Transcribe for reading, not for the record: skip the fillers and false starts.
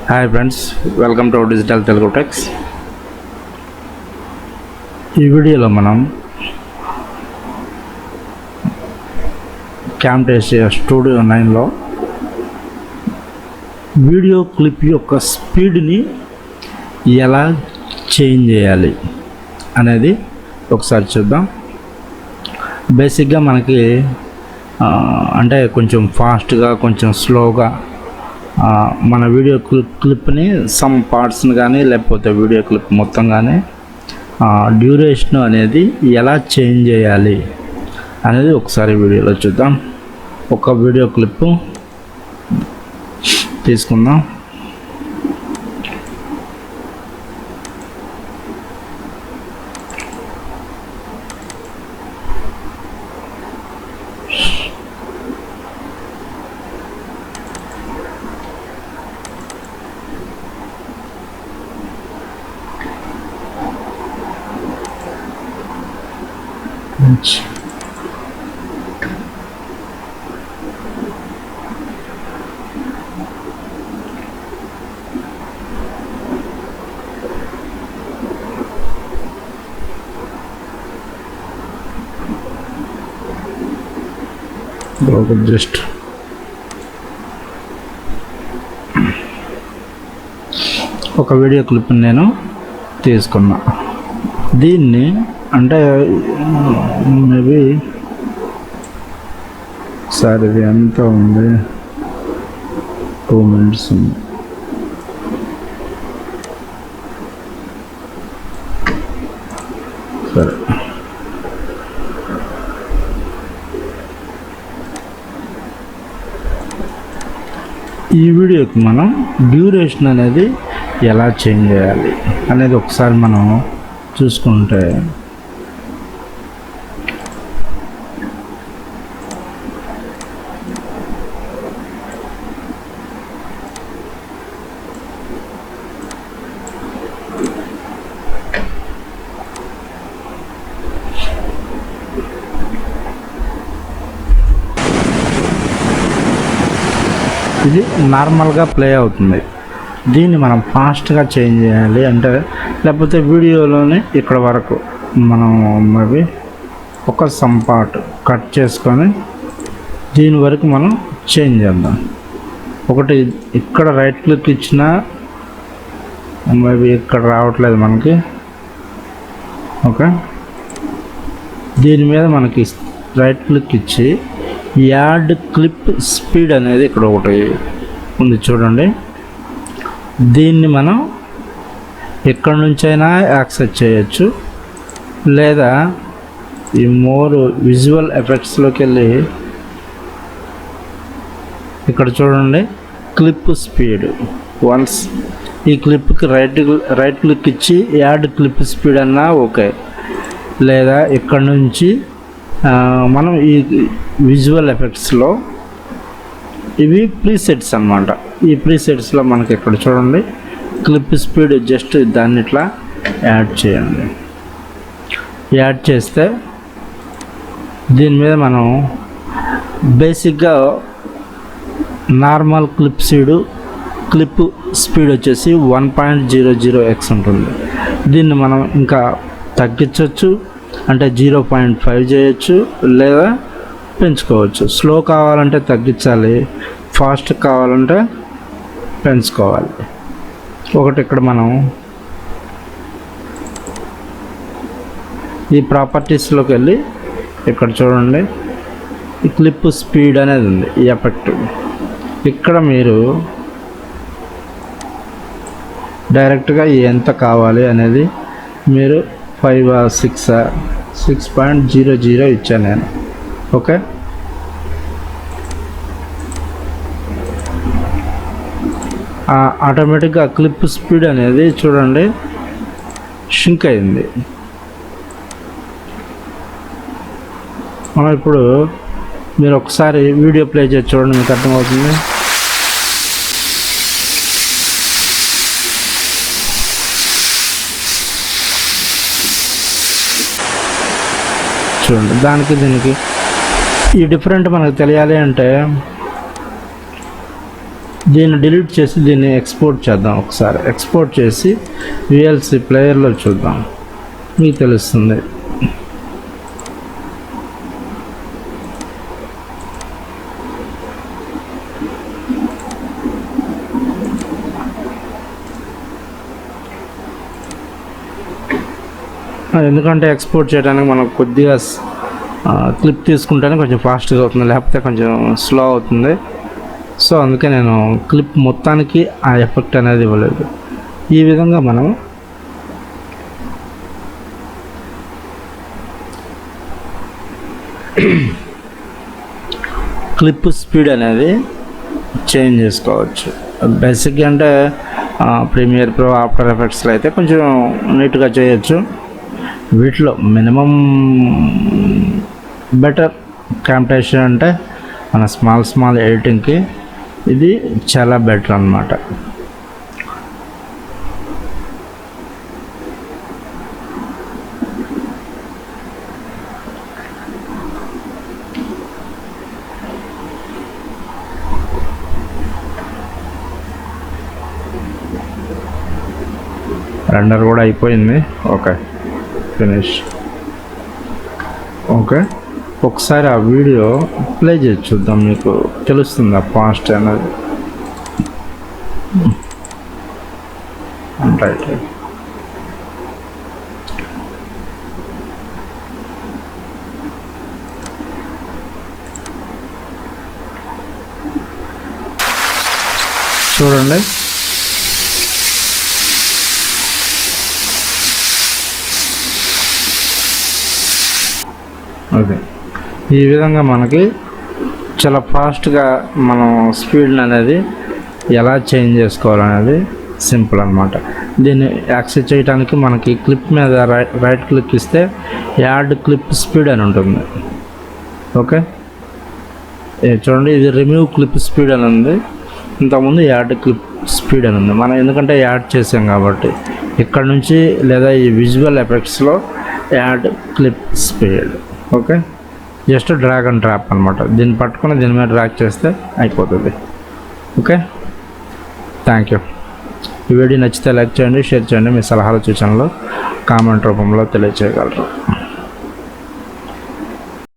Hi friends, welcome to digital Telugu techs. ఈ వీడియోలో మనం camtasia స్టూడియో 9లో వీడియో క్లిప్ యొక్క స్పీడ్ని ఎలా చేంజ్ చేయాలి అనేది ఒకసారి చూద్దాం. బేసిక్గా మనకి అంటే కొంచెం ఫాస్ట్గా కొంచెం స్లోగా మన వీడియో క్లిప్ని సమ్ పార్ట్స్ని కానీ లేకపోతే వీడియో క్లిప్ మొత్తం కానీ డ్యూరేషన్ అనేది ఎలా చేంజ్ చేయాలి అనేది ఒకసారి వీడియోలో చూద్దాం. ఒక వీడియో క్లిప్ తీసుకుందాం. జస్ట్ ఒక వీడియో క్లిప్ నేను తీసుకున్నా. దీన్ని అంటే మేబీ సార్ ఇది ఎంత ఉంది, 2 minutes ఉంది. సరే, ఈ వీడియోకి మనం డ్యూరేషన్ అనేది ఎలా చేంజ్ చేయాలి అనేది ఒకసారి మనం చూసుకుంటే, ఇది నార్మల్గా ప్లే అవుతుంది. దీన్ని మనం ఫాస్ట్గా చేంజ్ చేయాలి అంటే, లేకపోతే వీడియోలోనే ఇక్కడ వరకు మనం మేబీ ఒక సమ్ పార్ట్ కట్ చేసుకొని దీని వరకు మనం చేంజ్ చేద్దాం. ఒకటి ఇక్కడ రైట్ క్లిక్ ఇచ్చినా మేబీ ఇక్కడ రావట్లేదు మనకి. ఓకే, దీని మీద మనకి రైట్ క్లిక్ ఇచ్చి యాడ్ క్లిప్ స్పీడ్ అనేది ఇక్కడ ఒకటి ఉంది చూడండి. దీన్ని మనం ఎక్కడి నుంచైనా యాక్సెస్ చేయొచ్చు, లేదా ఈ మోర్ విజువల్ ఎఫెక్ట్స్లోకి వెళ్ళి ఇక్కడ చూడండి క్లిప్ స్పీడ్. వన్స్ ఈ క్లిప్కి రైట్ క్లిక్ ఇచ్చి యాడ్ క్లిప్ స్పీడ్ అన్నా ఓకే, లేదా ఇక్కడ నుంచి మనం ఈ విజువల్ ఎఫెక్ట్స్లో ఇవి ప్రీసెట్స్ అన్నమాట. ఈ ప్రీసెట్స్లో మనకి ఇక్కడ చూడండి క్లిప్ స్పీడ్, జస్ట్ దాన్ని ఇట్లా యాడ్ చేయండి. యాడ్ చేస్తే దీని మీద మనం బేసిక్గా నార్మల్ క్లిప్ స్పీడ్ వచ్చేసి 1.00x ఉంటుంది. దీన్ని మనం ఇంకా తగ్గించవచ్చు, అంటే 0.5 చేయొచ్చు, లేదా పెంచుకోవచ్చు. స్లో కావాలంటే తగ్గించాలి, ఫాస్ట్ కావాలంటే పెంచుకోవాలి. ఒకటి ఇక్కడ మనం ఈ ప్రాపర్టీస్లోకి వెళ్ళి ఇక్కడ చూడండి ఈ క్లిప్ స్పీడ్ అనేది ఉంది, ఈ ఎఫెక్ట్. ఇక్కడ మీరు డైరెక్ట్గా ఎంత కావాలి అనేది మీరు 5 or 6.00 ఇచ్చాను నేను. ఓకే, ఆటోమేటిక్గా క్లిప్ స్పీడ్ అనేది చూడండి షింక్ అయింది. మనం ఇప్పుడు మీరు ఒకసారి వీడియో ప్లే చేసి చూడండి, మీకు అర్థమవుతుంది. చూడండి, దానికి దీనికి ఈ డిఫరెంట్ మనకు తెలియాలి అంటే దీన్ని డిలీట్ చేసి దీన్ని ఎక్స్పోర్ట్ చేద్దాం. ఒకసారి ఎక్స్పోర్ట్ చేసి విఎల్సి ప్లేయర్లో చూద్దాం, మీకు తెలుస్తుంది. ఎందుకంటే ఎక్స్పోర్ట్ చేయడానికి మనకు కొద్దిగా క్లిప్ తీసుకుంటేనే కొంచెం ఫాస్ట్గా అవుతుంది, లేకపోతే కొంచెం స్లో అవుతుంది. సో అందుకే నేను క్లిప్ మొత్తానికి ఆ ఎఫెక్ట్ అనేది ఇవ్వలేదు. ఈ విధంగా మనం క్లిప్ స్పీడ్ అనేది చేంజ్ చేసుకోవచ్చు. బేసిక్గా అంటే ప్రీమియర్ ప్రో, ఆఫ్టర్ ఎఫెక్ట్స్లో అయితే కొంచెం నీట్గా చేయొచ్చు. వీటిలో మినిమం బెటర్ camtasia అంటే మన స్మాల్ ఎడిటింగ్కి ఇది చాలా బెటర్ అన్నమాట. రెండర్ కూడా అయిపోయింది. Okay, finish. ఓకే, ఒకసారి ఆ వీడియో ప్లే చేసి చూద్దాం, మీకు తెలుస్తుంది ఆ ఫాస్ట్ అనేది. రైట్, చూడండి. ఓకే, ఈ విధంగా మనకి చాలా ఫాస్ట్గా మనం స్పీడ్ అనేది ఎలా చేంజ్ చేసుకోవాలనేది సింపుల్ అనమాట. దీన్ని యాక్సెస్ చేయడానికి మనకి క్లిప్ మీద రైట్ క్లిక్ ఇస్తే యాడ్ క్లిప్ స్పీడ్ అని ఉంటుంది. ఓకే, చూడండి, ఇది రిమూవ్ క్లిప్ స్పీడ్ అని ఉంది, ఇంతకుముందు యాడ్ క్లిప్ స్పీడ్ అని ఉంది. మనం ఎందుకంటే యాడ్ చేసాం కాబట్టి ఇక్కడ నుంచి, లేదా ఈ విజువల్ ఎఫెక్ట్స్లో add clip speed. Okay, just drag and drop అనమాట. దీన్ని పట్టుకుని దీని మీద డ్రాగ్ చేస్తే అయిపోతుంది. Okay, thank you. ఈ వీడియో నచ్చితే లైక్ చేయండి, షేర్ చేయండి, మీ సలహాలు సూచనలు కామెంట్ రూపంలో తెలియజేయగలరు.